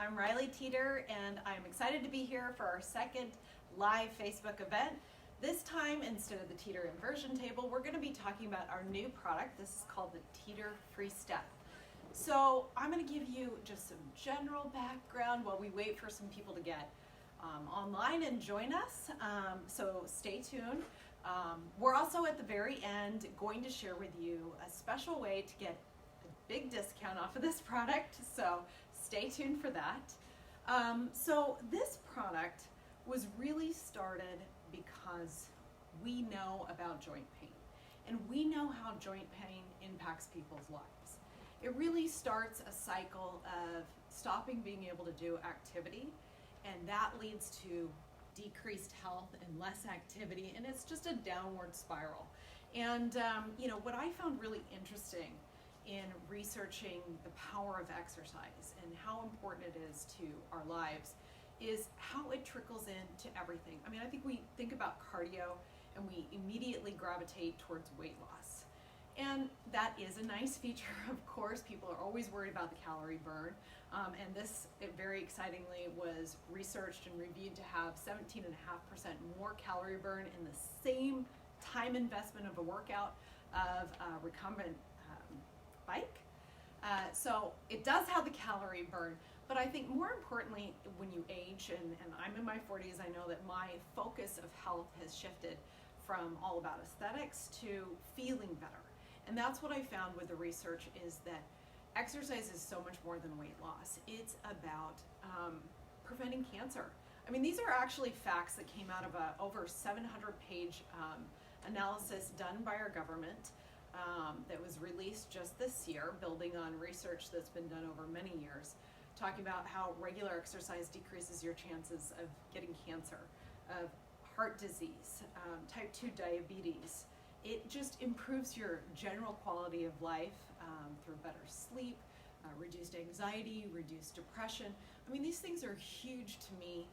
I'm Rylie Teeter, and I'm excited to be here for our second live Facebook event. This time, instead of the Teeter inversion table, we're going to be talking about our new product. This is called the Teeter FreeStep. So I'm going to give you just some general background while we wait for some people to get online and join us. So stay tuned. We're also at the very end going to share with you a special way to get a big discount off of this product. So stay tuned for that. So this product was really started because we know about joint pain, and we know how joint pain impacts people's lives. It really starts a cycle of stopping being able to do activity, and that leads to decreased health and less activity, and it's just a downward spiral. And what I found really interesting in researching the power of exercise and how important it is to our lives is how it trickles into everything. I mean, I think we think about cardio and we immediately gravitate towards weight loss. And that is a nice feature, of course. People are always worried about the calorie burn. And this, very excitingly, was researched and reviewed to have 17.5% more calorie burn in the same time investment of a workout of a recumbent bike. So it does have the calorie burn, but I think more importantly, when you age, and I'm in my 40s, I know that my focus of health has shifted from all about aesthetics to feeling better. And that's what I found with the research, is that exercise is so much more than weight loss. It's about preventing cancer. I mean, these are actually facts that came out of a over 700-page analysis done by our government that was released just this year, building on research that's been done over many years, talking about how regular exercise decreases your chances of getting cancer, of heart disease, type 2 diabetes. It just improves your general quality of life through better sleep, reduced anxiety, reduced depression. I mean, these things are huge to me,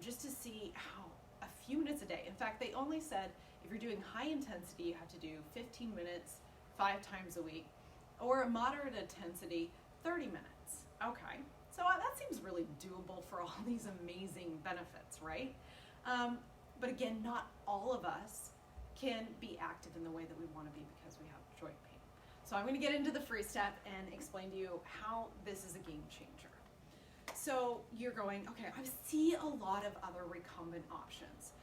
just to see how a few minutes a day. In fact, they only said if you're doing high intensity, you have to do 15 minutes 5 times a week, or a moderate intensity, 30 minutes. Okay, so that seems really doable for all these amazing benefits, right? But again, not all of us can be active in the way that we want to be because we have joint pain. So I'm going to get into the FreeStep and explain to you how this is a game changer. So you're going, okay, I see a lot of other recumbent options.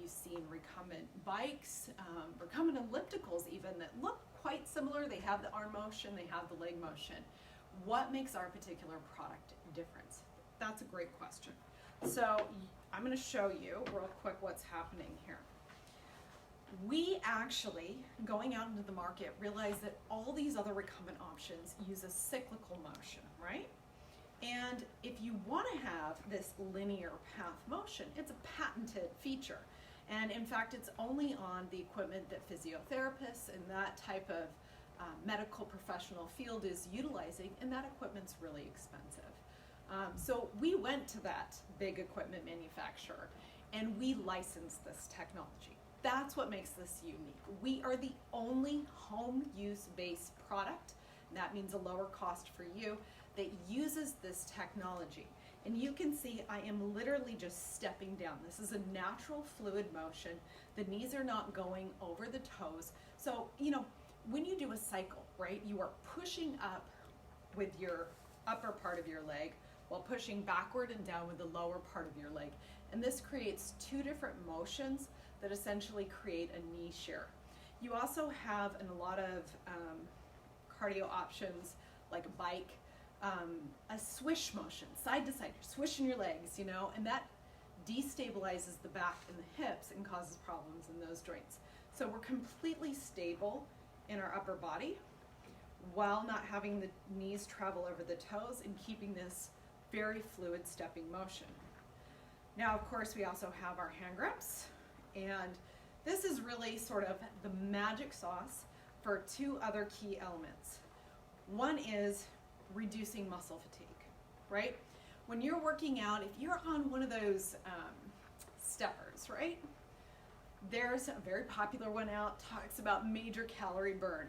You've seen recumbent bikes, recumbent ellipticals even, that look quite similar. They have the arm motion, they have the leg motion. What makes our particular product different? That's a great question. So I'm going to show you real quick what's happening here. We actually, going out into the market, realized that all these other recumbent options use a cyclical motion, right? And if you want to have this linear path motion, it's a patented feature. And in fact, it's only on the equipment that physiotherapists and that type of medical professional field is utilizing, and that equipment's really expensive. So we went to that big equipment manufacturer and we licensed this technology. That's what makes this unique. We are the only home use based product, and that means a lower cost for you, that uses this technology. And you can see I am literally just stepping down. This is a natural fluid motion. The knees are not going over the toes. So, when you do a cycle, right, you are pushing up with your upper part of your leg while pushing backward and down with the lower part of your leg. And this creates 2 different motions that essentially create a knee shear. You also have, in a lot of cardio options, like a bike, a swish motion, side to side. You're swishing your legs, and that destabilizes the back and the hips and causes problems in those joints. So we're completely stable in our upper body while not having the knees travel over the toes and keeping this very fluid stepping motion. Now, of course, we also have our hand grips, and this is really sort of the magic sauce for 2 other key elements. One is reducing muscle fatigue, right? When you're working out, if you're on one of those steppers, right? There's a very popular one out, talks about major calorie burn.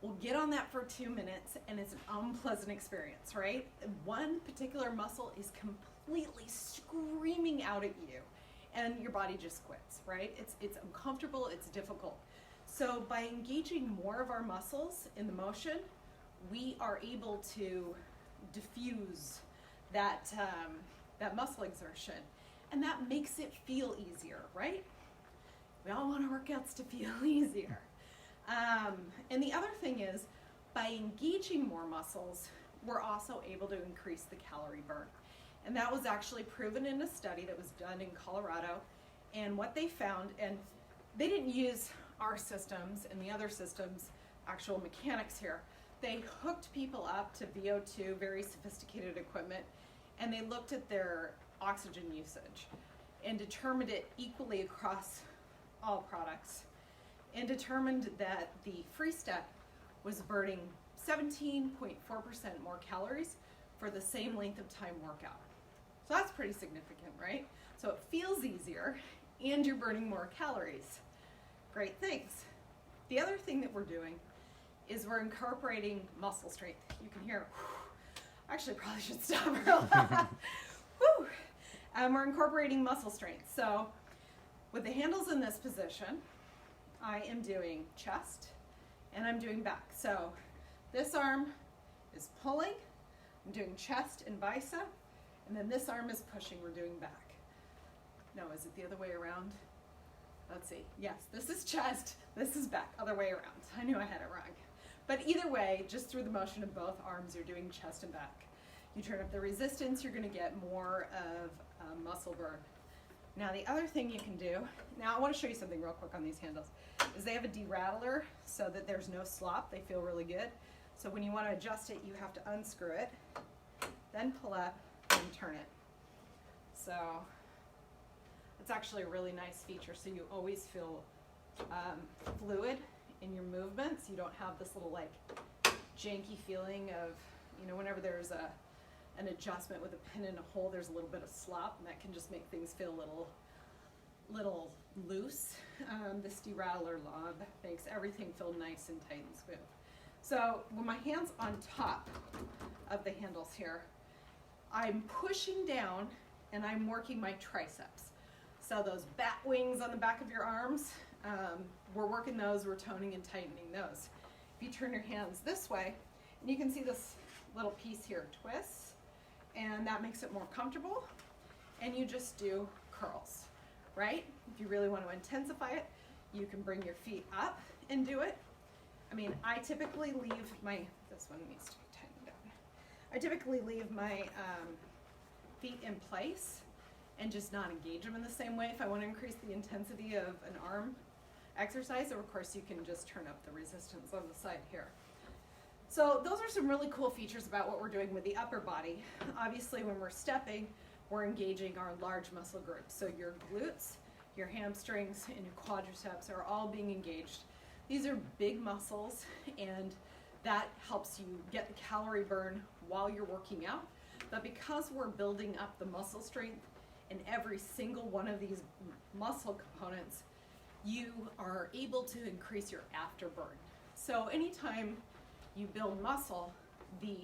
We'll get on that for 2 minutes and it's an unpleasant experience, right? One particular muscle is completely screaming out at you and your body just quits, right? It's uncomfortable, it's difficult. So by engaging more of our muscles in the motion, we are able to diffuse that muscle exertion, and that makes it feel easier, right? We all want our workouts to feel easier. And the other thing is, by engaging more muscles, we're also able to increase the calorie burn. And that was actually proven in a study that was done in Colorado. And what they found, and they didn't use our systems and the other systems, actual mechanics here. They hooked people up to VO2, very sophisticated equipment, and they looked at their oxygen usage and determined it equally across all products, and determined that the FreeStep was burning 17.4% more calories for the same length of time workout. So that's pretty significant, right? So it feels easier and you're burning more calories. Great things. The other thing that we're doing is we're incorporating muscle strength. You can hear, actually probably should stop real loud. Woo! We're incorporating muscle strength. So with the handles in this position, I am doing chest and I'm doing back. So this arm is pulling, I'm doing chest and bicep, and then this arm is pushing, we're doing back. No, is it the other way around? Let's see. Yes, this is chest, this is back, other way around. I knew I had it wrong. But either way, just through the motion of both arms, you're doing chest and back. You turn up the resistance, you're gonna get more of muscle burn. Now the other thing you can do, now I wanna show you something real quick on these handles, is they have a derattler so that there's no slop, they feel really good. So when you wanna adjust it, you have to unscrew it, then pull up and turn it. So it's actually a really nice feature, so you always feel fluid in your movements. You don't have this little like janky feeling of, you know, whenever there's an adjustment with a pin in a hole, there's a little bit of slop, and that can just make things feel a little loose. This derattler knob makes everything feel nice and tight and smooth. So with my hands on top of the handles here, I'm pushing down and I'm working my triceps. So those bat wings on the back of your arms, we're working those, we're toning and tightening those. If you turn your hands this way, and you can see this little piece here twists, and that makes it more comfortable, and you just do curls, right? If you really want to intensify it, you can bring your feet up and do it. I mean, I typically leave my, this one needs to be tightened down. I typically leave my feet in place and just not engage them in the same way if I want to increase the intensity of an arm exercise, or of course you can just turn up the resistance on the side here. So those are some really cool features about what we're doing with the upper body. Obviously when we're stepping, we're engaging our large muscle groups. So your glutes, your hamstrings, and your quadriceps are all being engaged. These are big muscles, and that helps you get the calorie burn while you're working out. But because we're building up the muscle strength in every single one of these muscle components, you are able to increase your afterburn. So anytime you build muscle, the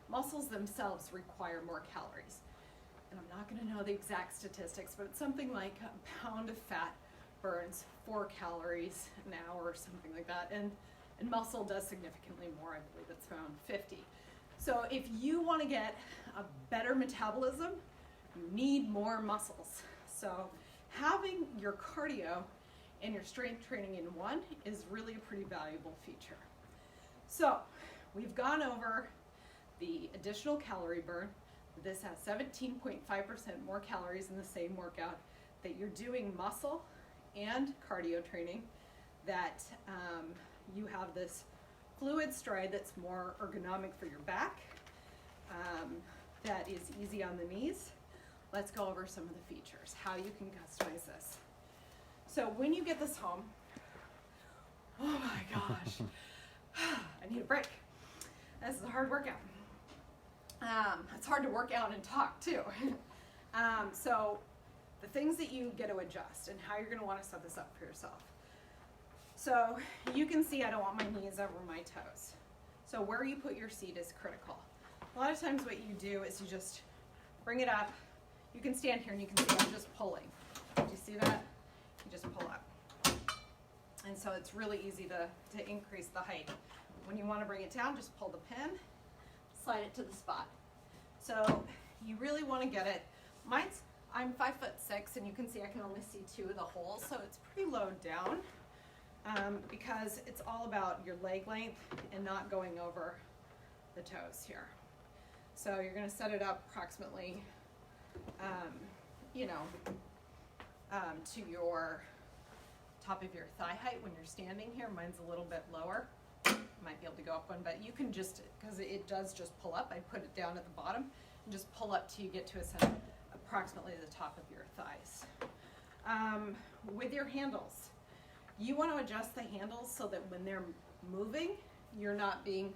muscles themselves require more calories. And I'm not going to know the exact statistics, but it's something like a pound of fat burns 4 calories an hour or something like that. And muscle does significantly more, I believe it's around 50. So if you want to get a better metabolism, you need more muscles. So having your cardio and your strength training in one is really a pretty valuable feature. So we've gone over the additional calorie burn. This has 17.5% more calories in the same workout, that you're doing muscle and cardio training, that you have this fluid stride that's more ergonomic for your back, that is easy on the knees. Let's go over some of the features, how you can customize this. So when you get this home, oh my gosh, I need a break. This is a hard workout. It's hard to work out and talk too. So the things that you get to adjust and how you're going to want to set this up for yourself. So you can see I don't want my knees over my toes. So where you put your seat is critical. A lot of times what you do is you just bring it up. You can stand here and you can see I'm just pulling. Do you see that? You just pull up. And so it's really easy to increase the height. When you want to bring it down, just pull the pin, slide it to the spot. So you really want to get it. I'm 5'6", and you can see I can only see 2 of the holes, so it's pretty low down because it's all about your leg length and not going over the toes here. So you're going to set it up approximately, to your top of your thigh height when you're standing here. Mine's a little bit lower. Might be able to go up one, but you can just, because it does just pull up, I put it down at the bottom and just pull up till you get to approximately the top of your thighs. With your handles, you want to adjust the handles so that when they're moving, you're not being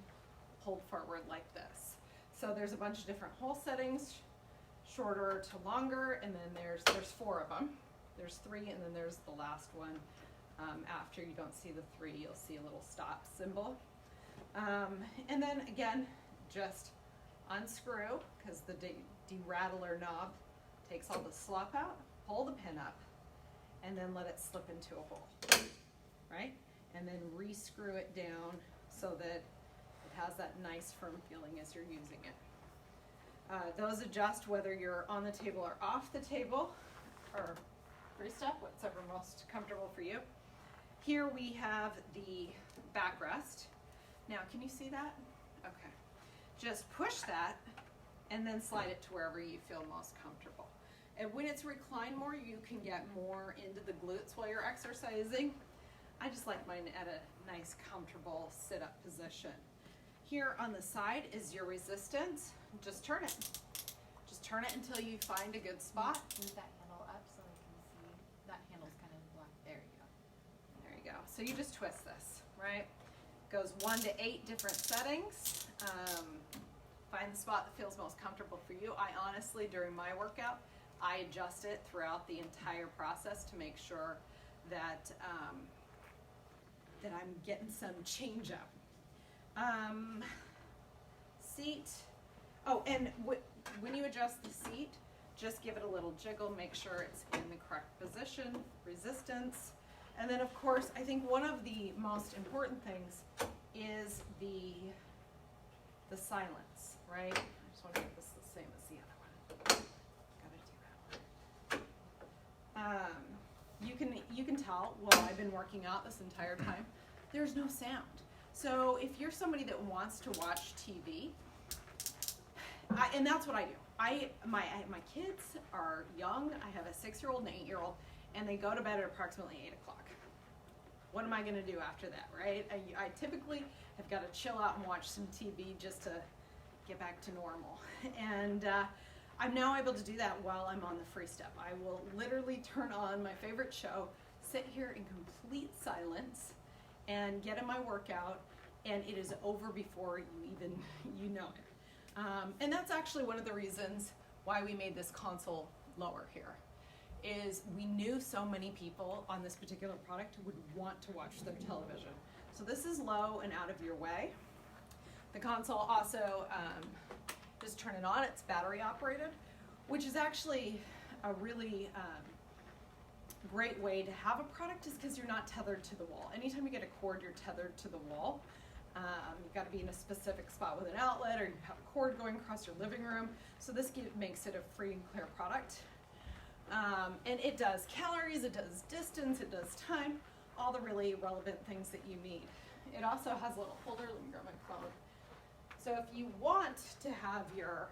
pulled forward like this. So there's a bunch of different hole settings, shorter to longer, and then there's 4 of them. There's 3, and then there's the last one. After you don't see the 3, you'll see a little stop symbol. And then again, just unscrew, because the derattler knob takes all the slop out, pull the pin up, and then let it slip into a hole, right? And then re-screw it down so that it has that nice firm feeling as you're using it. Those adjust whether you're on the table or off the table, or FreeStep, whatever most comfortable for you. Here we have the backrest. Now, can you see that? Okay. Just push that and then slide it to wherever you feel most comfortable. And when it's reclined more, you can get more into the glutes while you're exercising. I just like mine at a nice, comfortable sit-up position. Here on the side is your resistance. Just turn it. Just turn it until you find a good spot. Move that handle up so I can see. That handle's kind of black. There you go. There you go. So you just twist this, right? Goes 1 to 8 different settings. Find the spot that feels most comfortable for you. I honestly, during my workout, I adjust it throughout the entire process to make sure that that I'm getting some change up. Seat. Oh, and when you adjust the seat, just give it a little jiggle, make sure it's in the correct position, resistance. And then of course, I think one of the most important things is the silence, right? I just want to make this the same as the other one. Gotta do that one. You can tell, well, I've been working out this entire time, there's no sound. So if you're somebody that wants to watch TV, and that's what I do. My kids are young. I have a 6-year-old and an 8-year-old, and they go to bed at approximately 8 o'clock. What am I going to do after that, right? I typically have got to chill out and watch some TV just to get back to normal. And I'm now able to do that while I'm on the FreeStep. I will literally turn on my favorite show, sit here in complete silence, and get in my workout, and it is over before you know it. And that's actually one of the reasons why we made this console lower here, is we knew so many people on this particular product would want to watch their television. So this is low and out of your way. The console also, just turn it on, it's battery operated, which is actually a really great way to have a product, is because you're not tethered to the wall. Anytime you get a cord, you're tethered to the wall. You've got to be in a specific spot with an outlet, or you have a cord going across your living room. So this makes it a free and clear product. And it does calories, it does distance, it does time, all the really relevant things that you need. It also has a little holder. Let me grab my phone. So if you want to have your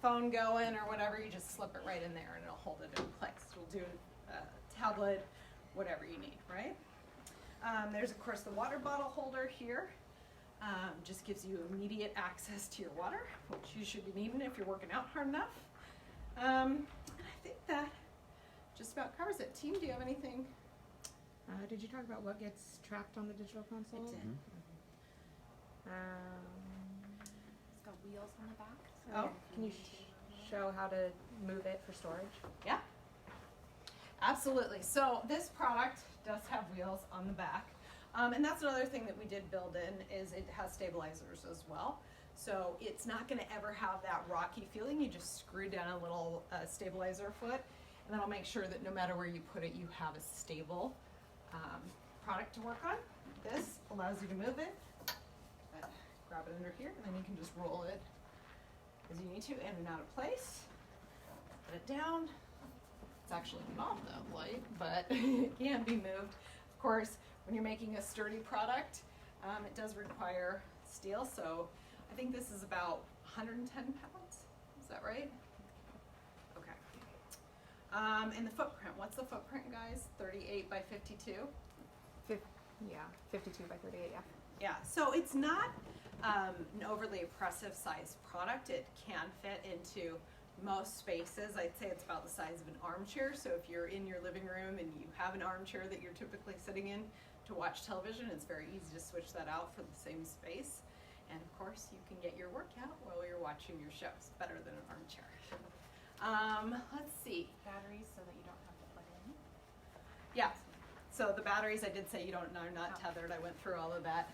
phone going or whatever, you just slip it right in there and it'll hold it in place. It'll do a tablet, whatever you need, right? There's of course the water bottle holder here. Just gives you immediate access to your water, which you should be needing if you're working out hard enough. And I think that just about covers it. Team, do you have anything? Did you talk about what gets tracked on the digital console? It did. It's got wheels on the back. So Oh, Can you show how to move it for storage? Yeah, absolutely. So this product does have wheels on the back. And that's another thing that we did build in is it has stabilizers as well. So it's not going to ever have that rocky feeling. You just screw down a little stabilizer foot, and that'll make sure that no matter where you put it, you have a stable product to work on. This allows you to move it. Grab it under here, and then you can just roll it as you need to in and out of place. Put it down. It's actually not that light, but it can be moved. Of course, when you're making a sturdy product, it does require steel. So I think this is about 110 pounds. Is that right? Okay. And the footprint. What's the footprint, guys? 38 by 52? Yeah, 52 by 38, yeah. Yeah, so it's not an overly oppressive size product. It can fit into most spaces. I'd say it's about the size of an armchair. So if you're in your living room and you have an armchair that you're typically sitting in to watch television, it's very easy to switch that out for the same space. And of course, you can get your workout while you're watching your shows. Better than an armchair. Let's see. Batteries so that you don't have to plug in. Yeah. So the batteries, I did say you don't, are not tethered. I went through all of that.